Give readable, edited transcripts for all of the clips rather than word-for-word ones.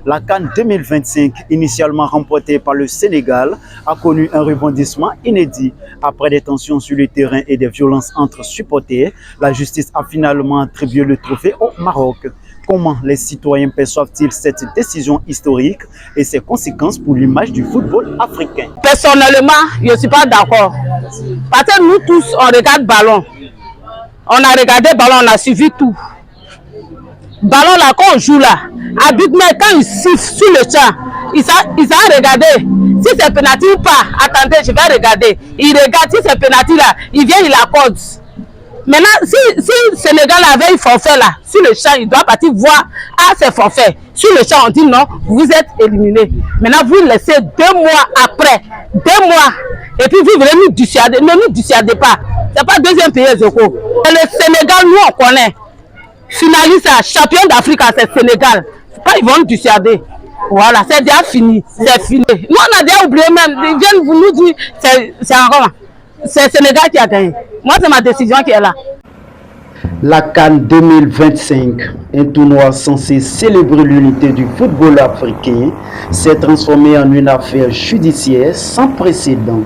La CAN 2025, initialement remportée par le Sénégal, a connu un rebondissement inédit. Après des tensions sur le terrain et des violences entre supporters, la justice a finalement attribué le trophée au Maroc. Comment les citoyens perçoivent-ils cette décision historique et ses conséquences pour l'image du football africain? Personnellement, je ne suis pas d'accord. Parce que nous tous, on regarde ballon. On a regardé ballon, on a suivi tout. Ballon là, quand on joue là, arbitre, mais quand il siffle sur le champ, il a regardé. Si c'est penalty ou pas, attendez, je vais regarder. Il regarde, si c'est penalty là, il vient, il accorde. Maintenant, si le Sénégal avait un forfait là, sur le champ, il doit partir voir, ah, c'est forfait. Sur le champ, on dit non, vous êtes éliminé. Maintenant, vous laissez 2 mois après, 2 mois, et puis vous venez nous dissuader. Ne nous dissuadez pas. C'est pas deuxième pays, Zoko. Et le Sénégal, nous, on connaît. Finaliste, champion d'Afrique, c'est Sénégal. Pas, ils vont nous dissuader. Voilà, c'est déjà fini. C'est fini. Nous, on a déjà oublié même. Ils viennent vous nous dire, c'est encore. C'est Sénégal qui a gagné. Moi, c'est ma décision qui est là. La CAN 2025, un tournoi censé célébrer l'unité du football africain, s'est transformé en une affaire judiciaire sans précédent.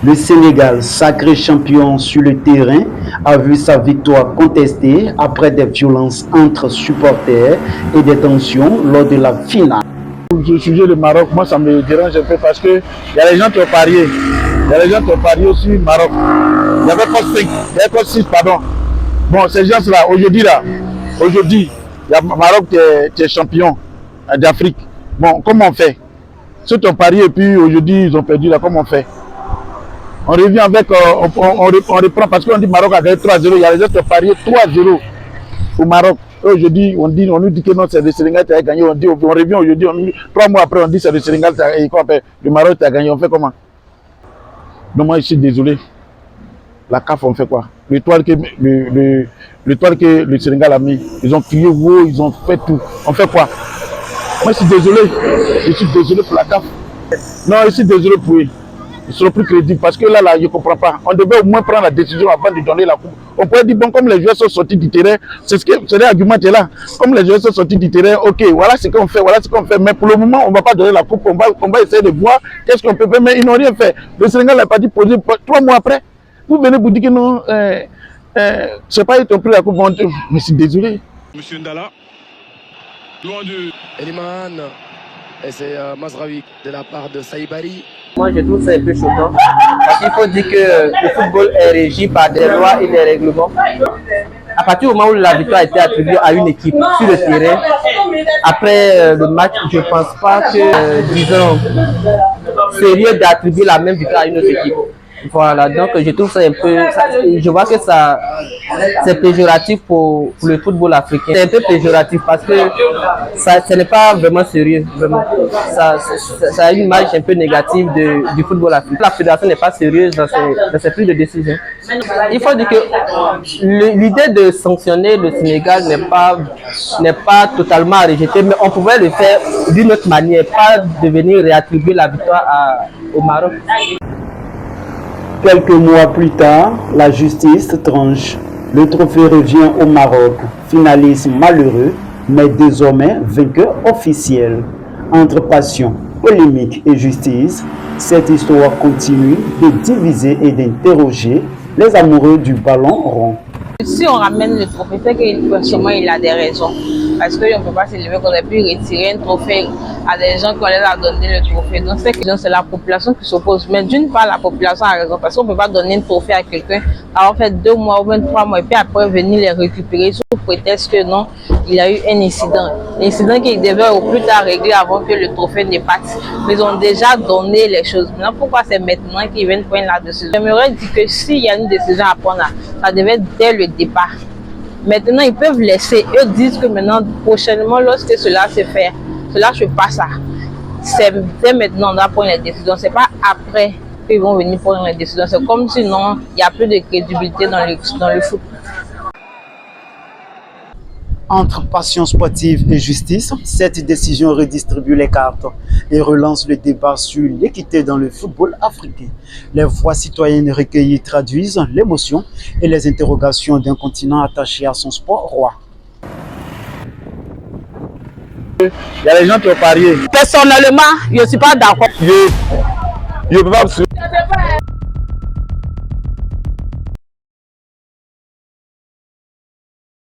Le Sénégal, sacré champion sur le terrain, a vu sa victoire contestée après des violences entre supporters et des tensions lors de la finale. Le sujet du Maroc, moi ça me dérange un peu parce que il y a des gens qui ont parié. Il y a des gens qui ont parié aussi Maroc. Il n'y avait pas 5, il n'y avait pas 6, pardon. Bon, ces gens-là, aujourd'hui, il y a Maroc qui est champion d'Afrique. Bon, comment on fait? Ceux qui ont parié et puis aujourd'hui ils ont perdu là, comment on fait? On revient avec, on reprend parce qu'on dit Maroc a gagné 3-0, il y a les autres qui ont parié 3-0 au Maroc. Aujourd'hui, on nous dit que non, c'est le Sénégal qui a gagné. On revient aujourd'hui, 3 mois après, on dit c'est le Sénégal qui a gagné. Le Maroc qui a gagné. On fait comment? Donc moi, je suis désolé. La CAF, on fait quoi? L'étoile que le Sénégal a mis, ils ont crié wow, ils ont fait tout. On fait quoi? Moi, je suis désolé. Je suis désolé pour la CAF. Non, je suis désolé pour eux. Ils seront plus crédibles parce que là, je ne comprends pas. On devait au moins prendre la décision avant de donner la coupe. On pourrait dire, bon, comme les joueurs sont sortis du terrain, c'est l'argument qui est là. Comme les joueurs sont sortis du terrain, ok, voilà ce qu'on fait, voilà ce qu'on fait. Mais pour le moment, on ne va pas donner la coupe. On va essayer de voir qu'est-ce qu'on peut faire. Mais ils n'ont rien fait. Le Sénégal n'a pas dit poser 3 mois après. Vous venez vous dire que non, je ne sais pas, ils ont pris la coupe. Mais je suis désolé. Monsieur Ndala, loin de Eliman, et c'est Mazraoui de la part de Saïbari. Moi, je trouve ça un peu choquant. Parce qu'il faut dire que le football est régi par des lois et des règlements. À partir du moment où la victoire a été attribuée à une équipe sur le terrain, après le match, je ne pense pas que, disons, sérieux d'attribuer la même victoire à une autre équipe. Voilà, donc je trouve ça un peu, je vois que ça, c'est péjoratif pour le football africain. C'est un peu péjoratif parce que ce n'est pas vraiment sérieux, vraiment. Ça a une image un peu négative du football africain. La fédération n'est pas sérieuse dans ses prises de décision. Il faut dire que l'idée de sanctionner le Sénégal n'est pas totalement à rejeter, mais on pouvait le faire d'une autre manière, pas de venir réattribuer la victoire au Maroc. Quelques mois plus tard, la justice tranche. Le trophée revient au Maroc, finaliste malheureux, mais désormais vainqueur officiel. Entre passion, polémique et justice, cette histoire continue de diviser et d'interroger les amoureux du ballon rond. Si on ramène le trophée, c'est que sûrement il a des raisons. Parce qu'on ne peut pas s'élever qu'on ait pu retirer un trophée à des gens qui ont l'air à donner le trophée. Donc c'est la population qui s'oppose. Mais d'une part, la population a raison. Parce qu'on ne peut pas donner un trophée à quelqu'un, avoir fait 2 mois ou 23 mois, et puis après venir les récupérer sous prétexte que non, il y a eu un incident. L'incident qu'ils devaient au plus tard régler avant que le trophée ne parte. Mais ils ont déjà donné les choses. Maintenant, pourquoi c'est maintenant qu'ils viennent prendre la décision? J'aimerais dire que s'il y a une décision à prendre, ça devait être dès le départ. Maintenant, ils peuvent laisser. Eux disent que maintenant, prochainement, lorsque cela se fait, cela se passe. C'est maintenant on doit prendre les décisions. C'est pas après qu'ils vont venir prendre les décisions. C'est comme si non, il n'y a plus de crédibilité dans le foot. Entre passion sportive et justice, cette décision redistribue les cartes et relance le débat sur l'équité dans le football africain. Les voix citoyennes recueillies traduisent l'émotion et les interrogations d'un continent attaché à son sport roi. Il y a les gens qui ont parié. Personnellement, je ne suis pas d'accord. Je ne peux pas me